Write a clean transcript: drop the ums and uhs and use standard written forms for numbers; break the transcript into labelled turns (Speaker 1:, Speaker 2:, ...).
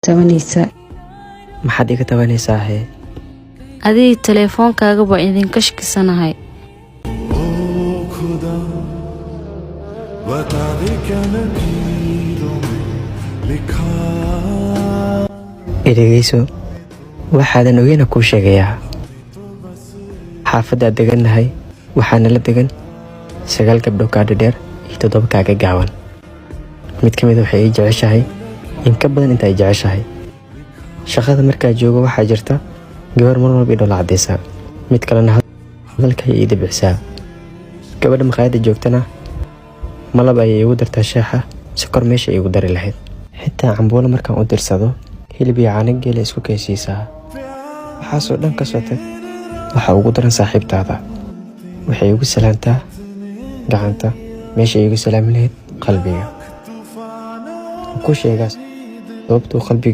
Speaker 1: tabanaysaa.
Speaker 2: maxaad iga tabanaysaa hee
Speaker 3: adii telefoonkaaga baa idinka shakisanahay.
Speaker 2: idhagayso waxaadan ogeyna kuu sheegayaa xaafaddaad degannahay waxaana la degan 9 gabdho kaadha dheer iyo 7 kaaga gaaban. mid ka mid waxay ii jeceshahay in ka badan inta ay jeceshahay. shaqada markaa joogo waxaa jirta gabar mar walba idhola caddaysa, mid kalena hadalka ay ii dibicsaa. gabadha maqaayadda joogtana malab ayay igu dartaa shaaxa, sokor meesha igu dari lahayd. xitaa cambuulo markaan u dirsado hilib iyo caano geela isku kaysiisaa. waxaasoo dhan ka soo tag waxaa ugu daran saaxiibtaada. waxay igu salaantaa gacanta meesha igu salaami lahayd qalbiga. ku sheegaas sababtuu qalbiga